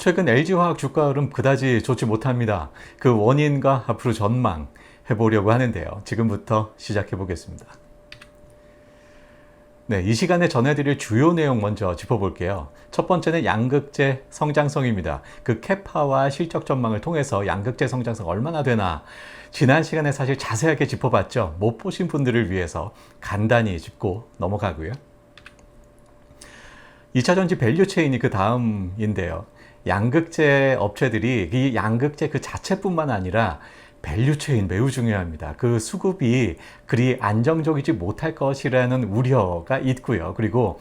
최근 LG화학 주가 흐름 그다지 좋지 못합니다. 그 원인과 앞으로 전망 해보려고 하는데요. 지금부터 시작해 보겠습니다. 네, 이 시간에 전해드릴 주요 내용 먼저 짚어볼게요. 첫 번째는 양극재 성장성입니다. 그 캐파와 실적 전망을 통해서 양극재 성장성 얼마나 되나 지난 시간에 사실 자세하게 짚어봤죠. 못 보신 분들을 위해서 간단히 짚고 넘어가고요. 2차전지 밸류체인이 그 다음인데요. 양극재 업체들이 이 양극재 그 자체뿐만 아니라 밸류체인 매우 중요합니다. 그 수급이 그리 안정적이지 못할 것이라는 우려가 있고요. 그리고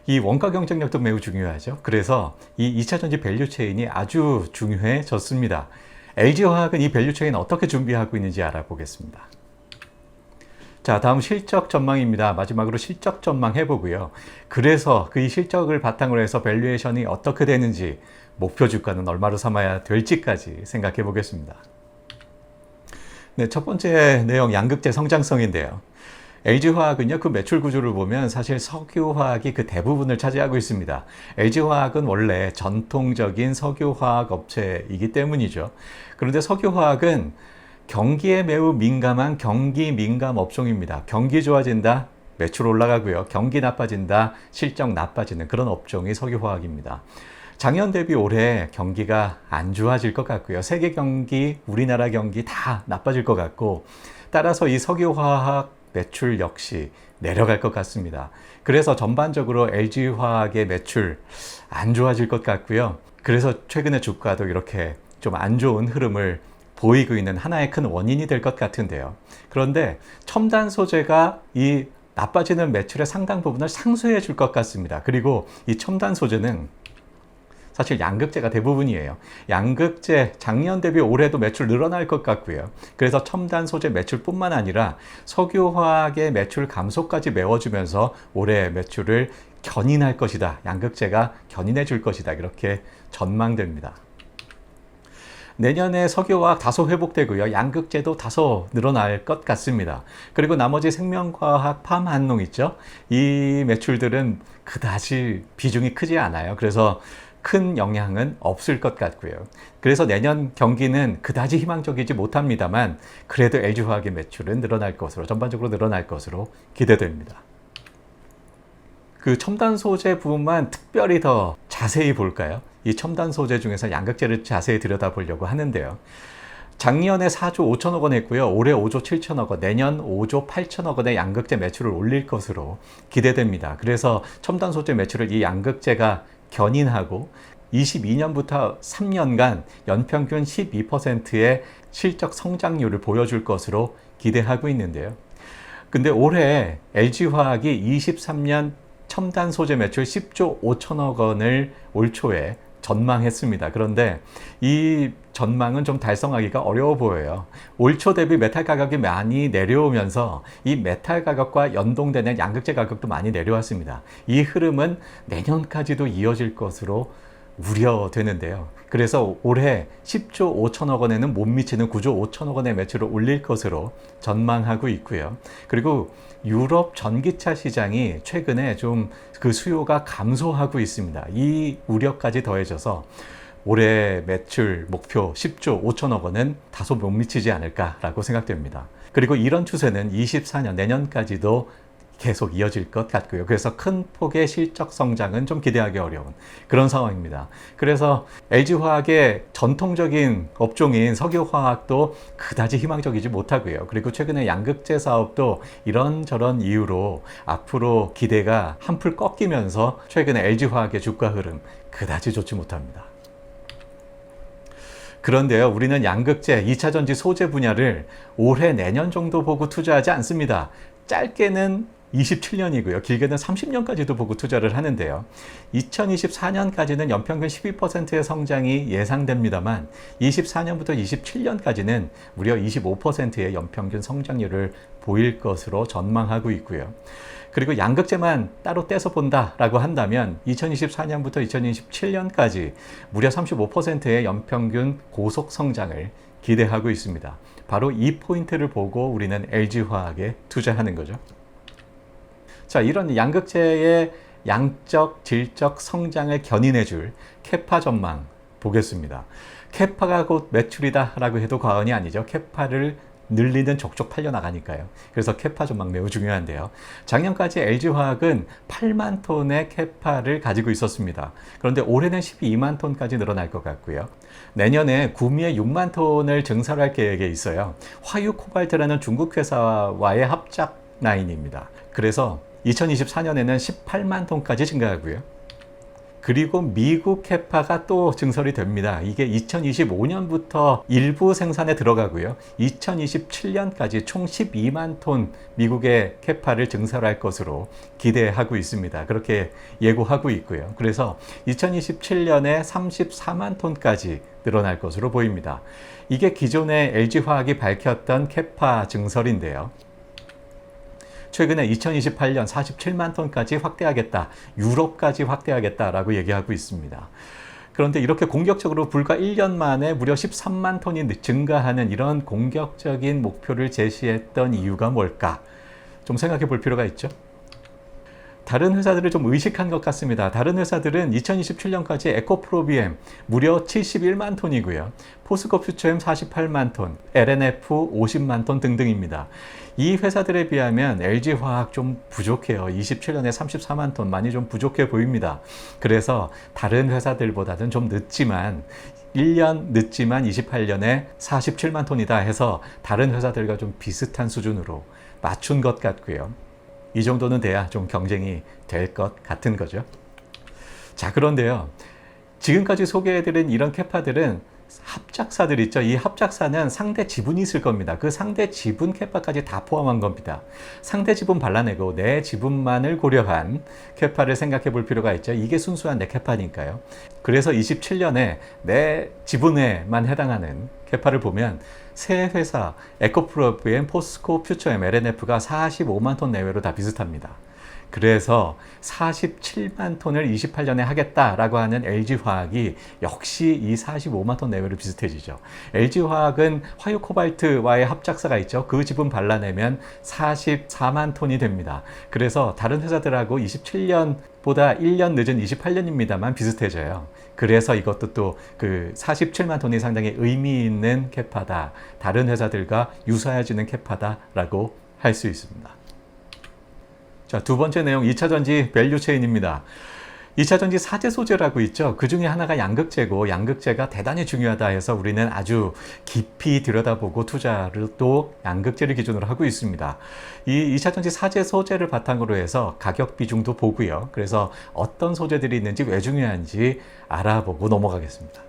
이 원가 경쟁력도 매우 중요하죠. 그래서 이 2차전지 밸류체인이 아주 중요해졌습니다. LG화학은 이 밸류체인 어떻게 준비하고 있는지 알아보겠습니다. 자, 다음 실적 전망입니다. 마지막으로 실적 전망 해보고요. 그래서 그 실적을 바탕으로 해서 밸류에이션이 어떻게 되는지, 목표 주가는 얼마로 삼아야 될지까지 생각해 보겠습니다. 네, 첫 번째 내용 양극재 성장성인데요. LG화학은요, 그 매출 구조를 보면 사실 석유화학이 그 대부분을 차지하고 있습니다. LG화학은 원래 전통적인 석유화학 업체이기 때문이죠. 그런데 석유화학은 경기에 매우 민감한 경기 민감 업종입니다. 경기 좋아진다, 매출 올라가고요. 경기 나빠진다, 실적 나빠지는 그런 업종이 석유화학입니다. 작년 대비 올해 경기가 안 좋아질 것 같고요. 세계 경기, 우리나라 경기 다 나빠질 것 같고, 따라서 이 석유화학 매출 역시 내려갈 것 같습니다. 그래서 전반적으로 LG화학의 매출 안 좋아질 것 같고요. 그래서 최근에 주가도 이렇게 좀 안 좋은 흐름을 보이고 있는 하나의 큰 원인이 될 것 같은데요. 그런데 첨단 소재가 이 나빠지는 매출의 상당 부분을 상쇄해 줄 것 같습니다. 그리고 이 첨단 소재는 사실 양극재가 대부분이에요. 양극재 작년 대비 올해도 매출 늘어날 것 같고요. 그래서 첨단 소재 매출뿐만 아니라 석유화학의 매출 감소까지 메워주면서 올해 매출을 견인할 것이다. 양극재가 견인해 줄 것이다. 이렇게 전망됩니다. 내년에 석유화학 다소 회복되고요. 양극재도 다소 늘어날 것 같습니다. 그리고 나머지 생명과학, 팜한농 있죠? 이 매출들은 그다지 비중이 크지 않아요. 그래서 큰 영향은 없을 것 같고요. 그래서 내년 경기는 그다지 희망적이지 못합니다만 그래도 LG화학의 매출은 늘어날 것으로, 전반적으로 늘어날 것으로 기대됩니다. 그 첨단 소재 부분만 특별히 더 자세히 볼까요? 이 첨단 소재 중에서 양극재를 자세히 들여다보려고 하는데요. 작년에 4조 5천억 원 했고요. 올해 5조 7천억 원, 내년 5조 8천억 원의 양극재 매출을 올릴 것으로 기대됩니다. 그래서 첨단 소재 매출을 이 양극재가 견인하고 22년부터 3년간 연평균 12%의 실적 성장률을 보여줄 것으로 기대하고 있는데요. 근데 올해 LG화학이 23년 첨단 소재 매출 10조 5천억 원을 올 초에 전망했습니다. 그런데 이 전망은 좀 달성하기가 어려워 보여요. 올 초 대비 메탈 가격이 많이 내려오면서 이 메탈 가격과 연동되는 양극재 가격도 많이 내려왔습니다. 이 흐름은 내년까지도 이어질 것으로 우려되는데요. 그래서 올해 10조 5천억 원에는 못 미치는 9조 5천억 원의 매출을 올릴 것으로 전망하고 있고요. 그리고 유럽 전기차 시장이 최근에 좀 그 수요가 감소하고 있습니다. 이 우려까지 더해져서 올해 매출 목표 10조 5천억 원은 다소 못 미치지 않을까라고 생각됩니다. 그리고 이런 추세는 24년 내년까지도 계속 이어질 것 같고요. 그래서 큰 폭의 실적 성장은 좀 기대하기 어려운 그런 상황입니다. 그래서 LG화학의 전통적인 업종인 석유화학도 그다지 희망적이지 못하고요. 그리고 최근에 양극재 사업도 이런저런 이유로 앞으로 기대가 한풀 꺾이면서 최근에 LG화학의 주가 흐름 그다지 좋지 못합니다. 그런데요, 우리는 양극재, 2차전지 소재 분야를 올해 내년 정도 보고 투자하지 않습니다. 짧게는 27년이고요. 길게는 30년까지도 보고 투자를 하는데요. 2024년까지는 연평균 12%의 성장이 예상됩니다만 24년부터 27년까지는 무려 25%의 연평균 성장률을 보일 것으로 전망하고 있고요. 그리고 양극재만 따로 떼서 본다라고 한다면 2024년부터 2027년까지 무려 35%의 연평균 고속 성장을 기대하고 있습니다. 바로 이 포인트를 보고 우리는 LG화학에 투자하는 거죠. 자, 이런 양극재의 양적, 질적 성장을 견인해줄 캐파 전망 보겠습니다. 캐파가 곧 매출이다 라고 해도 과언이 아니죠. 캐파를 늘리는 족족 팔려나가니까요. 그래서 캐파 전망 매우 중요한데요. 작년까지 LG화학은 8만 톤의 캐파를 가지고 있었습니다. 그런데 올해는 12만 톤까지 늘어날 것 같고요. 내년에 구미에 6만 톤을 증설할 계획에 있어요. 화유코발트라는 중국 회사와의 합작 라인입니다. 그래서 2024년에는 18만 톤까지 증가하고요. 그리고 미국 캐파가 또 증설이 됩니다. 이게 2025년부터 일부 생산에 들어가고요. 2027년까지 총 12만 톤 미국의 캐파를 증설할 것으로 기대하고 있습니다. 그렇게 예고하고 있고요. 그래서 2027년에 34만 톤까지 늘어날 것으로 보입니다. 이게 기존의 LG화학이 밝혔던 캐파 증설인데요. 최근에 2028년 47만 톤까지 확대하겠다, 유럽까지 확대하겠다라고 얘기하고 있습니다. 그런데 이렇게 공격적으로 불과 1년 만에 무려 13만 톤이 증가하는 이런 공격적인 목표를 제시했던 이유가 뭘까? 좀 생각해 볼 필요가 있죠. 다른 회사들을 좀 의식한 것 같습니다. 다른 회사들은 2027년까지 에코프로비엠 무려 71만 톤이고요. 포스코 퓨처엠 48만 톤, LNF 50만 톤 등등입니다. 이 회사들에 비하면 LG화학 좀 부족해요. 27년에 34만 톤, 많이 좀 부족해 보입니다. 그래서 다른 회사들보다는 좀 늦지만 1년 늦지만 28년에 47만 톤이다 해서 다른 회사들과 좀 비슷한 수준으로 맞춘 것 같고요. 이 정도는 돼야 좀 경쟁이 될 것 같은 거죠. 자, 그런데요. 지금까지 소개해드린 이런 캐파들은 합작사들 있죠. 이 합작사는 상대 지분이 있을 겁니다. 그 상대 지분 캐파까지 다 포함한 겁니다. 상대 지분 발라내고 내 지분만을 고려한 캐파를 생각해 볼 필요가 있죠. 이게 순수한 내 캐파니까요. 그래서 27년에 내 지분에만 해당하는 캐파를 보면 세 회사 에코프로비엠, 포스코, 퓨처엠, LNF가 45만 톤 내외로 다 비슷합니다. 그래서 47만 톤을 28년에 하겠다라고 하는 LG화학이 역시 이 45만 톤 내외로 비슷해지죠. LG화학은 화유코발트와의 합작사가 있죠. 그 지분 발라내면 44만 톤이 됩니다. 그래서 다른 회사들하고 27년보다 1년 늦은 28년입니다만 비슷해져요. 그래서 이것도 또 그 47만 톤이 상당히 의미 있는 캐파다. 다른 회사들과 유사해지는 캐파다라고 할 수 있습니다. 자, 두 번째 내용 2차전지 밸류체인입니다. 2차전지 4제 소재라고 있죠. 그 중에 하나가 양극재고 양극재가 대단히 중요하다 해서 우리는 아주 깊이 들여다보고 투자를 또 양극재를 기준으로 하고 있습니다. 이 2차전지 4제 소재를 바탕으로 해서 가격 비중도 보고요. 그래서 어떤 소재들이 있는지 왜 중요한지 알아보고 넘어가겠습니다.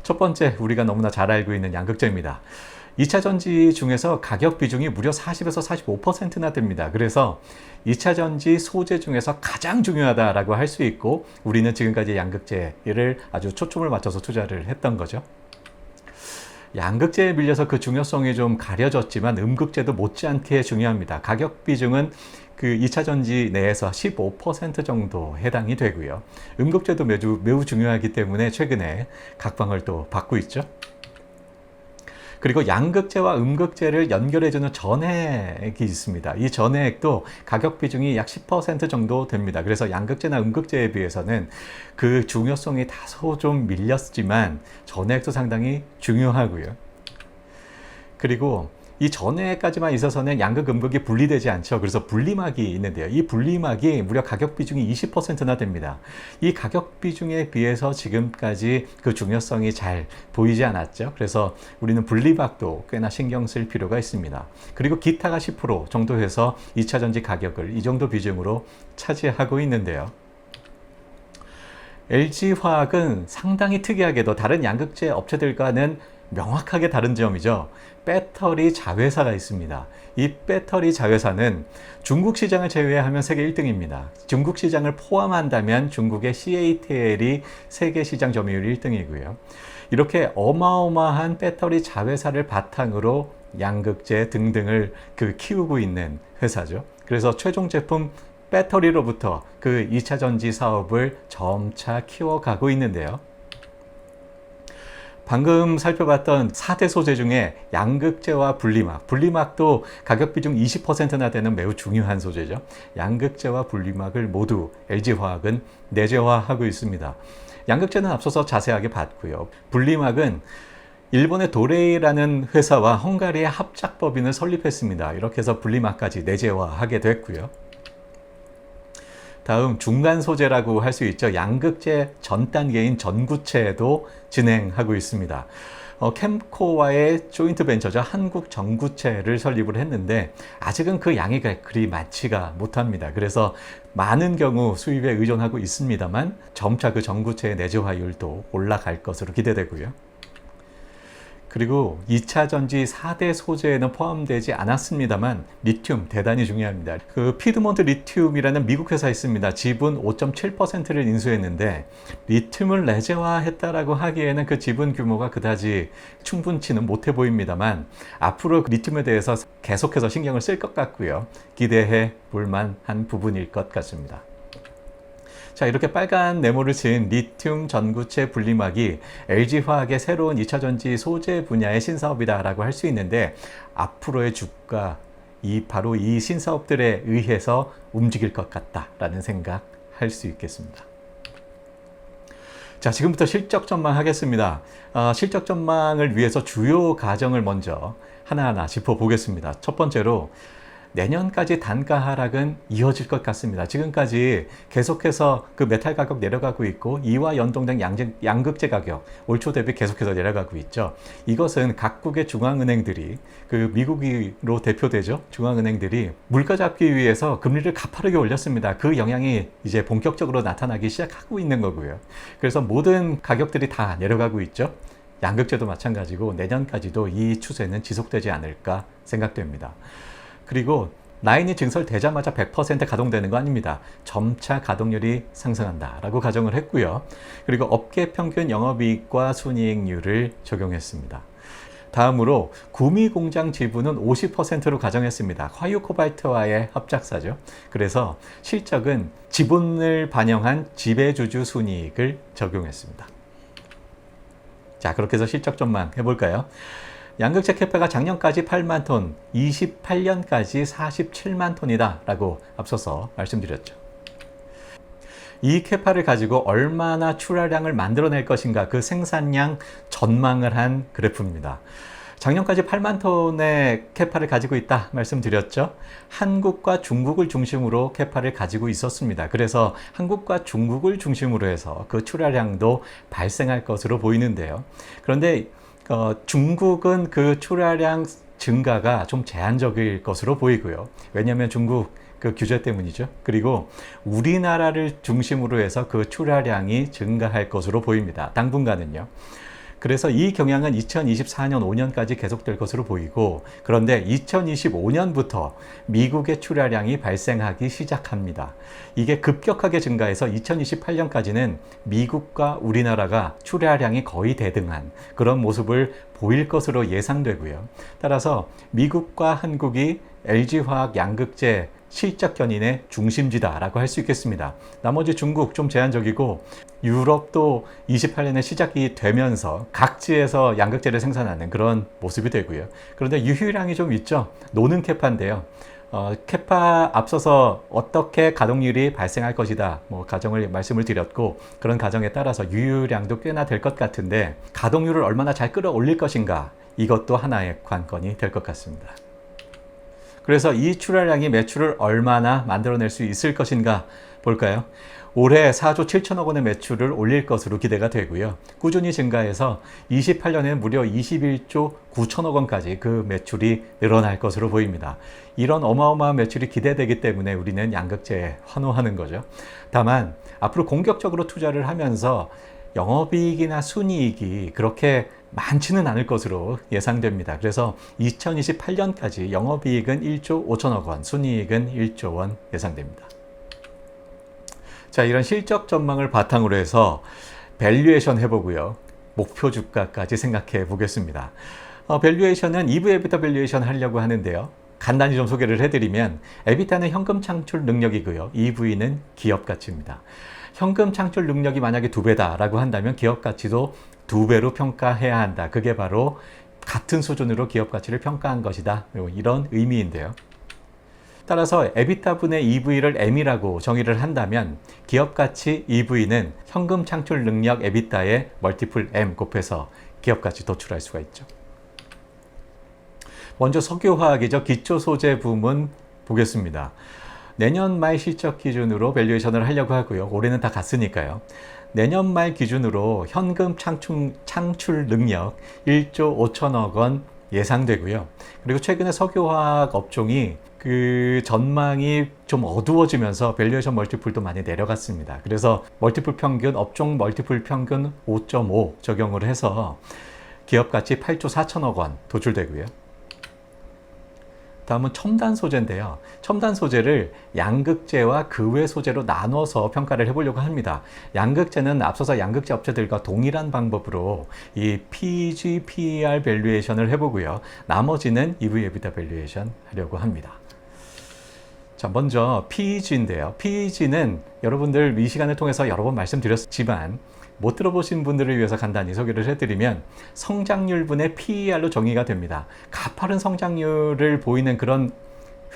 첫 번째, 우리가 너무나 잘 알고 있는 양극재입니다. 2차 전지 중에서 가격 비중이 무려 40에서 45%나 됩니다. 그래서 2차 전지 소재 중에서 가장 중요하다라고 할 수 있고 우리는 지금까지 양극재를 아주 초점을 맞춰서 투자를 했던 거죠. 양극재에 밀려서 그 중요성이 좀 가려졌지만 음극재도 못지않게 중요합니다. 가격 비중은 그 2차 전지 내에서 15% 정도 해당이 되고요. 음극재도 매우 중요하기 때문에 최근에 각광을 또 받고 있죠. 그리고 양극재와 음극재를 연결해주는 전해액이 있습니다. 이 전해액도 가격 비중이 약 10% 정도 됩니다. 그래서 양극재나 음극재에 비해서는 그 중요성이 다소 좀 밀렸지만 전해액도 상당히 중요하고요. 그리고 이 전해까지만 있어서는 양극, 음극이 분리되지 않죠. 그래서 분리막이 있는데요. 이 분리막이 무려 가격 비중이 20%나 됩니다. 이 가격 비중에 비해서 지금까지 그 중요성이 잘 보이지 않았죠. 그래서 우리는 분리막도 꽤나 신경 쓸 필요가 있습니다. 그리고 기타가 10% 정도 해서 2차 전지 가격을 이 정도 비중으로 차지하고 있는데요. LG화학은 상당히 특이하게도 다른 양극재 업체들과는 명확하게 다른 점이죠. 배터리 자회사가 있습니다. 이 배터리 자회사는 중국 시장을 제외하면 세계 1등입니다. 중국 시장을 포함한다면 중국의 CATL이 세계 시장 점유율 1등이고요. 이렇게 어마어마한 배터리 자회사를 바탕으로 양극재 등등을 키우고 있는 회사죠. 그래서 최종 제품 배터리로부터 그 2차 전지 사업을 점차 키워가고 있는데요. 방금 살펴봤던 4대 소재 중에 양극재와 분리막도 가격 비중 20%나 되는 매우 중요한 소재죠. 양극재와 분리막을 모두 LG화학은 내재화하고 있습니다. 양극재는 앞서서 자세하게 봤고요. 분리막은 일본의 도레이라는 회사와 헝가리의 합작법인을 설립했습니다. 이렇게 해서 분리막까지 내재화하게 됐고요. 다음 중간 소재라고 할 수 있죠. 양극재 전 단계인 전구체도 진행하고 있습니다. 캠코와의 조인트 벤처죠. 한국 전구체를 설립을 했는데 아직은 그 양이 그리 많지가 못합니다. 그래서 많은 경우 수입에 의존하고 있습니다만 점차 그 전구체의 내재화율도 올라갈 것으로 기대되고요. 그리고 2차 전지 4대 소재에는 포함되지 않았습니다만 리튬 대단히 중요합니다. 그 피드몬트 리튬이라는 미국 회사 있습니다. 지분 5.7%를 인수했는데 리튬을 내재화했다라고 하기에는 그 지분 규모가 그다지 충분치는 못해 보입니다만 앞으로 리튬에 대해서 계속해서 신경을 쓸 것 같고요. 기대해 볼 만한 부분일 것 같습니다. 자, 이렇게 빨간 네모를 친 리튬 전구체 분리막이 LG화학의 새로운 2차전지 소재 분야의 신사업이다라고 할 수 있는데 앞으로의 주가 바로 이 신사업들에 의해서 움직일 것 같다라는 생각할 수 있겠습니다. 자, 지금부터 실적 전망 하겠습니다. 실적 전망을 위해서 주요 가정을 먼저 하나하나 짚어보겠습니다. 첫 번째로 내년까지 단가 하락은 이어질 것 같습니다. 지금까지 계속해서 그 메탈 가격 내려가고 있고 이와 연동된 양극재 가격 올 초 대비 계속해서 내려가고 있죠. 이것은 각국의 중앙은행들이 그 미국으로 대표되죠. 중앙은행들이 물가 잡기 위해서 금리를 가파르게 올렸습니다. 그 영향이 이제 본격적으로 나타나기 시작하고 있는 거고요. 그래서 모든 가격들이 다 내려가고 있죠. 양극재도 마찬가지고 내년까지도 이 추세는 지속되지 않을까 생각됩니다. 그리고 라인이 증설되자마자 100% 가동되는 거 아닙니다. 점차 가동률이 상승한다라고 가정을 했고요. 그리고 업계 평균 영업이익과 순이익률을 적용했습니다. 다음으로 구미 공장 지분은 50%로 가정했습니다. 화유 코발트와의 합작사죠. 그래서 실적은 지분을 반영한 지배주주 순이익을 적용했습니다. 자, 그렇게 해서 실적 전망 해볼까요? 양극재 캐파가 작년까지 8만 톤, 28년까지 47만 톤이다 라고 앞서서 말씀드렸죠. 이 캐파를 가지고 얼마나 출하량을 만들어낼 것인가 그 생산량 전망을 한 그래프입니다. 작년까지 8만 톤의 캐파를 가지고 있다 말씀드렸죠. 한국과 중국을 중심으로 캐파를 가지고 있었습니다. 그래서 한국과 중국을 중심으로 해서 그 출하량도 발생할 것으로 보이는데요. 그런데 중국은 그 출하량 증가가 좀 제한적일 것으로 보이고요. 왜냐하면 중국 그 규제 때문이죠. 그리고 우리나라를 중심으로 해서 그 출하량이 증가할 것으로 보입니다. 당분간은요. 그래서 이 경향은 2024년 5년까지 계속될 것으로 보이고 그런데 2025년부터 미국의 출하량이 발생하기 시작합니다. 이게 급격하게 증가해서 2028년까지는 미국과 우리나라가 출하량이 거의 대등한 그런 모습을 보일 것으로 예상되고요. 따라서 미국과 한국이 LG화학 양극재 실적 견인의 중심지다라고 할 수 있겠습니다. 나머지 중국 좀 제한적이고 유럽도 28년에 시작이 되면서 각지에서 양극재를 생산하는 그런 모습이 되고요. 그런데 유효량이 좀 있죠. 노는 캐파인데요. 캐파 앞서서 어떻게 가동률이 발생할 것이다 가정을 말씀을 드렸고 그런 가정에 따라서 유효량도 꽤나 될 것 같은데 가동률을 얼마나 잘 끌어올릴 것인가 이것도 하나의 관건이 될 것 같습니다. 그래서 이 출하량이 매출을 얼마나 만들어낼 수 있을 것인가 볼까요? 올해 4조 7천억 원의 매출을 올릴 것으로 기대가 되고요. 꾸준히 증가해서 28년에 무려 21조 9천억 원까지 그 매출이 늘어날 것으로 보입니다. 이런 어마어마한 매출이 기대되기 때문에 우리는 양극재에 환호하는 거죠. 다만 앞으로 공격적으로 투자를 하면서 영업이익이나 순이익이 그렇게 많지는 않을 것으로 예상됩니다. 그래서 2028년까지 영업이익은 1조 5천억 원, 순이익은 1조 원 예상됩니다. 자, 이런 실적 전망을 바탕으로 해서 밸류에이션 해보고요. 목표 주가까지 생각해 보겠습니다. 밸류에이션은 2부 에비타 밸류에이션 하려고 하는데요. 간단히 좀 소개를 해드리면 에비타는 현금 창출 능력이고요. EV는 기업 가치입니다. 현금 창출 능력이 만약에 2배다라고 한다면 기업 가치도 2배로 평가해야 한다. 그게 바로 같은 수준으로 기업 가치를 평가한 것이다. 이런 의미인데요. 따라서 에비타분의 EV를 M이라고 정의를 한다면 기업가치 EV는 현금 창출 능력 에비타의 멀티플 M 곱해서 기업가치 도출할 수가 있죠. 먼저 석유화학이죠. 기초소재 부문 보겠습니다. 내년 말 실적 기준으로 밸류에이션을 하려고 하고요. 올해는 다 갔으니까요. 내년 말 기준으로 현금 창출 능력 1조 5천억 원 예상되고요. 그리고 최근에 석유화학 업종이 그 전망이 좀 어두워지면서 밸류에이션 멀티플도 많이 내려갔습니다. 그래서 멀티플 평균, 업종 멀티플 평균 5.5 적용을 해서 기업가치 8조 4천억 원 도출되고요. 다음은 첨단 소재인데요. 첨단 소재를 양극재와 그 외 소재로 나눠서 평가를 해보려고 합니다. 양극재는 앞서서 양극재 업체들과 동일한 방법으로 이 PEG, PER 밸류에이션을 해보고요. 나머지는 EV, EBITDA 밸류에이션 하려고 합니다. 자, 먼저 PEG인데요. PEG는 여러분들 이 시간을 통해서 여러 번 말씀드렸지만 못 들어보신 분들을 위해서 간단히 소개를 해드리면 성장률분의 PER로 정의가 됩니다. 가파른 성장률을 보이는 그런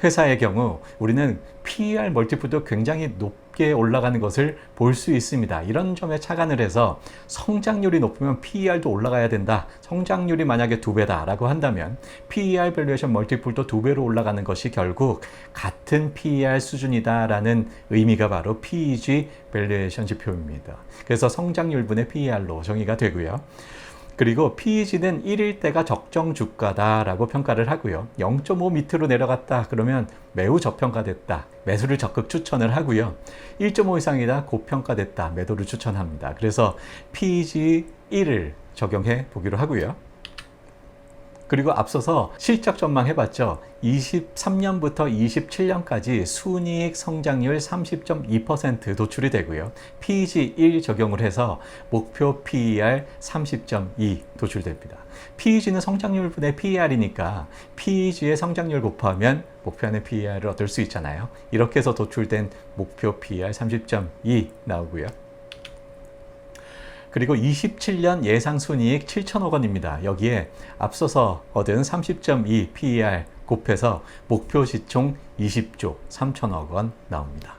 회사의 경우 우리는 PER 멀티플도 굉장히 높게 올라가는 것을 볼 수 있습니다. 이런 점에 착안을 해서 성장률이 높으면 PER도 올라가야 된다. 성장률이 만약에 2배다 라고 한다면 PER 밸류에이션 멀티플도 2배로 올라가는 것이 결국 같은 PER 수준이다 라는 의미가 바로 PEG 밸류에이션 지표입니다. 그래서 성장률분의 PER로 정의가 되고요. 그리고 PEG는 1일 때가 적정 주가다라고 평가를 하고요. 0.5 밑으로 내려갔다 그러면 매우 저평가됐다. 매수를 적극 추천을 하고요. 1.5 이상이다 고평가됐다. 매도를 추천합니다. 그래서 PEG 1을 적용해 보기로 하고요. 그리고 앞서서 실적 전망 해봤죠. 23년부터 27년까지 순이익 성장률 30.2% 도출이 되고요. PEG 1 적용을 해서 목표 PER 30.2 도출됩니다. PEG는 성장률분의 PER이니까 PEG의 성장률 곱하면 목표하는 PER을 얻을 수 있잖아요. 이렇게 해서 도출된 목표 PER 30.2 나오고요. 그리고 27년 예상 순이익 7천억 원입니다. 여기에 앞서서 얻은 30.2 PER 곱해서 목표 시총 20조 3천억 원 나옵니다.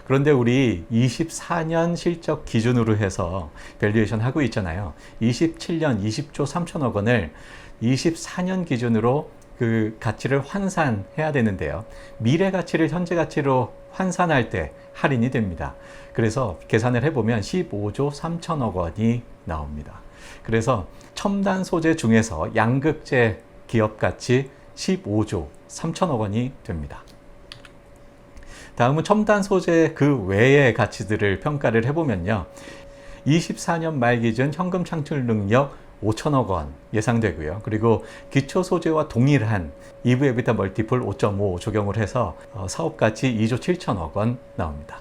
그런데 우리 24년 실적 기준으로 해서 밸류에이션 하고 있잖아요. 27년 20조 3천억 원을 24년 기준으로 그 가치를 환산해야 되는데요. 미래 가치를 현재 가치로 환산할 때 할인이 됩니다. 그래서 계산을 해보면 15조 3천억 원이 나옵니다. 그래서 첨단 소재 중에서 양극재 기업 가치 15조 3천억 원이 됩니다. 다음은 첨단 소재 그 외의 가치들을 평가를 해보면요. 24년 말 기준 현금 창출 능력 5천억 원 예상되고요. 그리고 기초 소재와 동일한 EV 에비타 멀티플 5.5 적용을 해서 사업 가치 2조 7천억 원 나옵니다.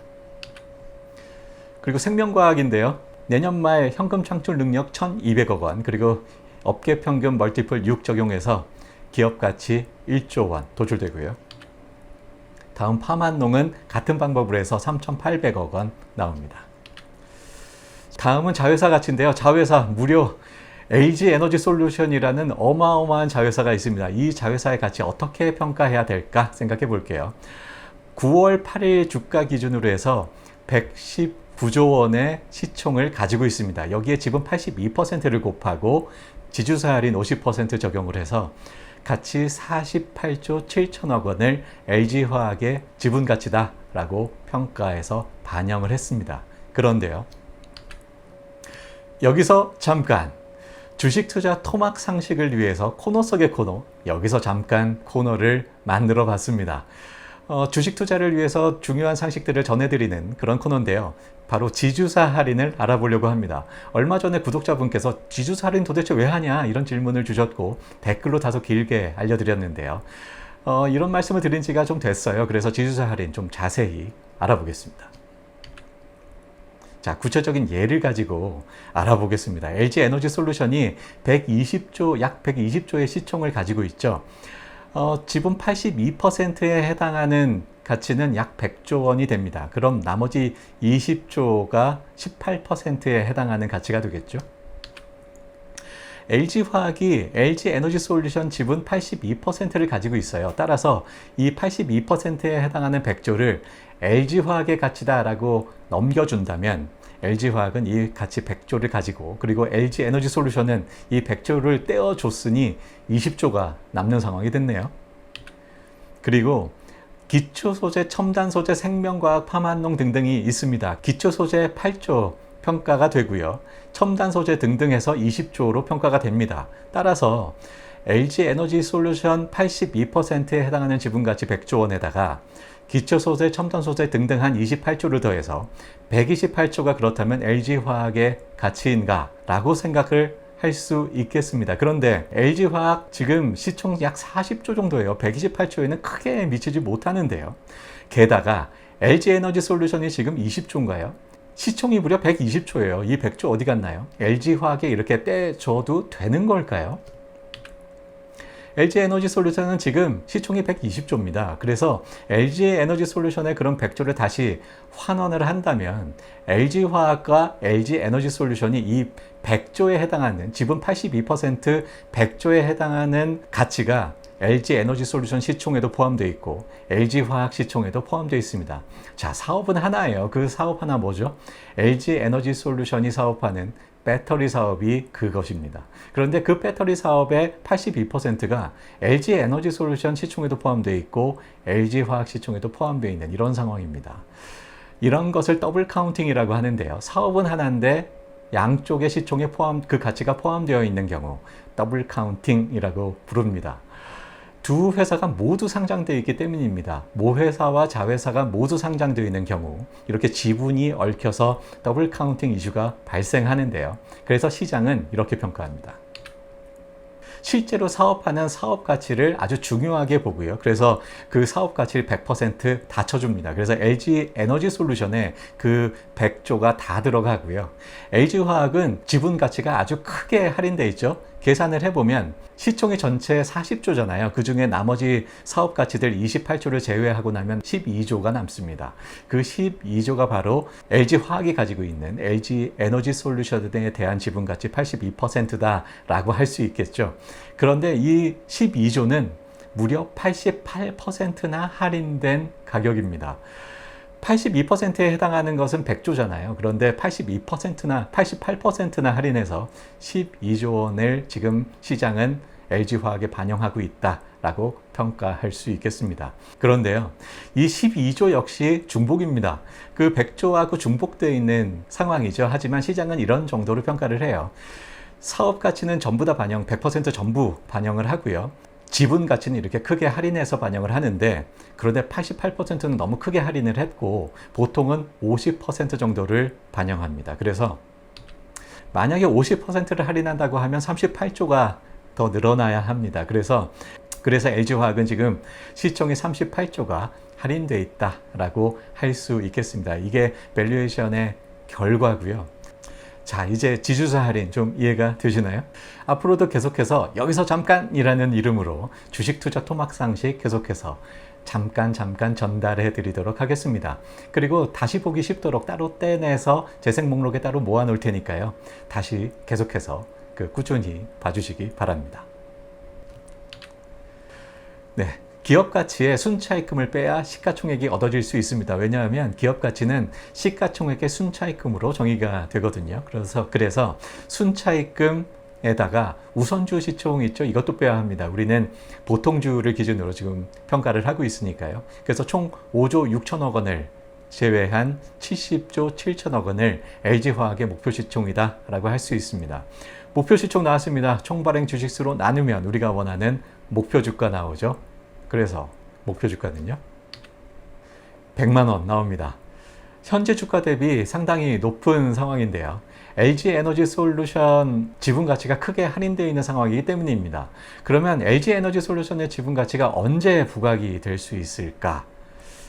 그리고 생명과학인데요. 내년 말 현금 창출 능력 1,200억 원, 그리고 업계 평균 멀티플 6 적용해서 기업 가치 1조 원 도출되고요. 다음 파만농은 같은 방법으로 해서 3,800억 원 나옵니다. 다음은 자회사 가치인데요. 자회사 무려 LG 에너지 솔루션이라는 어마어마한 자회사가 있습니다. 이 자회사의 가치 어떻게 평가해야 될까 생각해 볼게요. 9월 8일 주가 기준으로 해서 119조 원의 시총을 가지고 있습니다. 여기에 지분 82%를 곱하고 지주사 할인 50% 적용을 해서 가치 48조 7천억 원을 LG화학의 지분 가치다 라고 평가해서 반영을 했습니다. 그런데요. 여기서 잠깐 주식 투자 토막 상식을 위해서 코너 속의 코너, 여기서 잠깐 코너를 만들어 봤습니다. 주식 투자를 위해서 중요한 상식들을 전해드리는 그런 코너인데요. 바로 지주사 할인을 알아보려고 합니다. 얼마 전에 구독자분께서 지주사 할인 도대체 왜 하냐 이런 질문을 주셨고 댓글로 다소 길게 알려드렸는데요. 이런 말씀을 드린 지가 좀 됐어요. 그래서 지주사 할인 좀 자세히 알아보겠습니다. 자, 구체적인 예를 가지고 알아보겠습니다. LG 에너지 솔루션이 약 120조의 시총을 가지고 있죠. 지분 82%에 해당하는 가치는 약 100조 원이 됩니다. 그럼 나머지 20조가 18%에 해당하는 가치가 되겠죠. LG화학이 LG에너지솔루션 지분 82%를 가지고 있어요. 따라서 이 82%에 해당하는 100조를 LG화학의 가치다라고 넘겨준다면 LG화학은 이 가치 100조를 가지고, 그리고 LG에너지솔루션은 이 100조를 떼어줬으니 20조가 남는 상황이 됐네요. 그리고 기초소재, 첨단소재, 생명과학, 팜한농 등등이 있습니다. 기초소재 8조 평가가 되고요. 첨단소재 등등 해서 20조로 평가가 됩니다. 따라서 LG에너지솔루션 82%에 해당하는 지분가치 100조 원에다가 기초소재, 첨단소재 등등 한 28조를 더해서 128조가 그렇다면 LG화학의 가치인가? 라고 생각을 할 수 있겠습니다. 그런데 LG화학 지금 시총 약 40조 정도예요. 128조에는 크게 미치지 못하는데요. 게다가 LG에너지솔루션이 지금 20조인가요? 시총이 무려 120조예요. 이 100조 어디 갔나요? LG화학에 이렇게 떼줘도 되는 걸까요? LG에너지솔루션은 지금 시총이 120조입니다. 그래서 LG에너지솔루션의 그런 100조를 다시 환원을 한다면 LG화학과 LG에너지솔루션이 이 100조에 해당하는 지분 82% 100조에 해당하는 가치가 LG에너지솔루션 시총에도 포함되어 있고 LG화학 시총에도 포함되어 있습니다. 자, 사업은 하나예요. 그 사업 하나 뭐죠? LG에너지솔루션이 사업하는 배터리 사업이 그것입니다. 그런데 그 배터리 사업의 82%가 LG에너지솔루션 시총에도 포함되어 있고 LG화학 시총에도 포함되어 있는 이런 상황입니다. 이런 것을 더블 카운팅이라고 하는데요. 사업은 하나인데 양쪽의 시총에 그 가치가 포함되어 있는 경우 더블 카운팅이라고 부릅니다. 두 회사가 모두 상장되어 있기 때문입니다. 모회사와 자회사가 모두 상장되어 있는 경우 이렇게 지분이 얽혀서 더블 카운팅 이슈가 발생하는데요. 그래서 시장은 이렇게 평가합니다. 실제로 사업하는 사업 가치를 아주 중요하게 보고요. 그래서 그 사업 가치를 100% 다 쳐줍니다. 그래서 LG에너지솔루션에 그 100조가 다 들어가고요. LG화학은 지분 가치가 아주 크게 할인되어 있죠. 계산을 해보면 시총이 전체 40조잖아요. 그 중에 나머지 사업 가치들 28조를 제외하고 나면 12조가 남습니다. 그 12조가 바로 LG화학이 가지고 있는 LG에너지솔루션에 대한 지분 가치 82%다라고 할 수 있겠죠. 그런데 이 12조는 무려 88%나 할인된 가격입니다. 82%에 해당하는 것은 100조잖아요. 그런데 82%나 88%나 할인해서 12조 원을 지금 시장은 LG화학에 반영하고 있다라고 평가할 수 있겠습니다. 그런데요, 이 12조 역시 중복입니다. 그 100조하고 중복되어 있는 상황이죠. 하지만 시장은 이런 정도로 평가를 해요. 사업 가치는 전부 다 100% 전부 반영을 하고요. 지분 가치는 이렇게 크게 할인해서 반영을 하는데, 그런데 88%는 너무 크게 할인을 했고 보통은 50% 정도를 반영합니다. 그래서 만약에 50%를 할인한다고 하면 38조가 더 늘어나야 합니다. 그래서 LG화학은 지금 시총이 38조가 할인되어 있다라고 할 수 있겠습니다. 이게 밸류에이션의 결과고요. 자, 이제 지주사 할인 좀 이해가 되시나요? 앞으로도 계속해서 여기서 잠깐이라는 이름으로 주식 투자 토막 상식 계속해서 잠깐 전달해 드리도록 하겠습니다. 그리고 다시 보기 쉽도록 따로 떼내서 재생 목록에 따로 모아 놓을 테니까요. 다시 계속해서 꾸준히 봐주시기 바랍니다. 네. 기업 가치에 순차익금을 빼야 시가총액이 얻어질 수 있습니다. 왜냐하면 기업 가치는 시가총액의 순차익금으로 정의가 되거든요. 그래서 순차익금에다가 우선주 시총 있죠? 이것도 빼야 합니다. 우리는 보통주를 기준으로 지금 평가를 하고 있으니까요. 그래서 총 5조 6천억 원을 제외한 70조 7천억 원을 LG화학의 목표 시총이다라고 할 수 있습니다. 목표 시총 나왔습니다. 총발행 주식수로 나누면 우리가 원하는 목표 주가 나오죠. 그래서 목표 주가는요 100만 원 나옵니다. 현재 주가 대비 상당히 높은 상황인데요. LG에너지솔루션 지분 가치가 크게 할인되어 있는 상황이기 때문입니다. 그러면 LG에너지솔루션의 지분 가치가 언제 부각이 될 수 있을까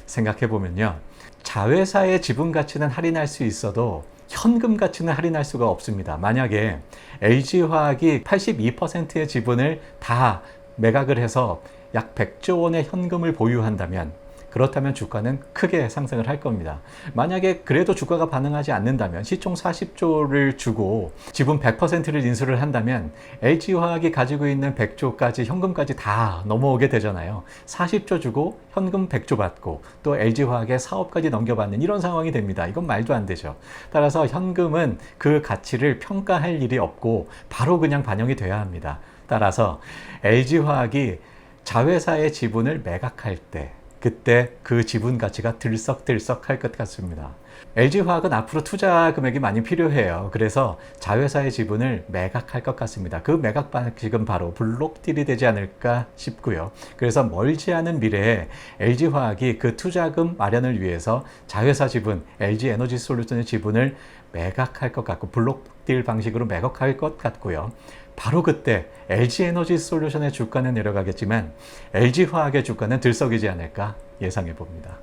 생각해 보면요. 자회사의 지분 가치는 할인할 수 있어도 현금 가치는 할인할 수가 없습니다. 만약에 LG화학이 82%의 지분을 다 매각을 해서 약 100조 원의 현금을 보유한다면 그렇다면 주가는 크게 상승을 할 겁니다. 만약에 그래도 주가가 반응하지 않는다면 시총 40조를 주고 지분 100%를 인수를 한다면 LG화학이 가지고 있는 100조까지 현금까지 다 넘어오게 되잖아요. 40조 주고 현금 100조 받고 또 LG화학의 사업까지 넘겨받는 이런 상황이 됩니다. 이건 말도 안 되죠. 따라서 현금은 그 가치를 평가할 일이 없고 바로 그냥 반영이 돼야 합니다. 따라서 LG화학이 자회사의 지분을 매각할 때 그때 그 지분 가치가 들썩들썩할 것 같습니다. LG화학은 앞으로 투자 금액이 많이 필요해요. 그래서 자회사의 지분을 매각할 것 같습니다. 그 매각 방식은 바로 블록딜이 되지 않을까 싶고요. 그래서 멀지 않은 미래에 LG화학이 그 투자금 마련을 위해서 자회사 지분, LG에너지솔루션의 지분을 매각할 것 같고 블록딜 방식으로 매각할 것 같고요. 바로 그때 LG에너지솔루션의 주가는 내려가겠지만 LG화학의 주가는 들썩이지 않을까 예상해 봅니다.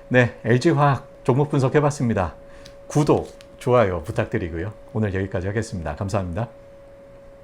네, LG화학 종목 분석해 봤습니다. 구독, 좋아요 부탁드리고요. 오늘 여기까지 하겠습니다. 감사합니다.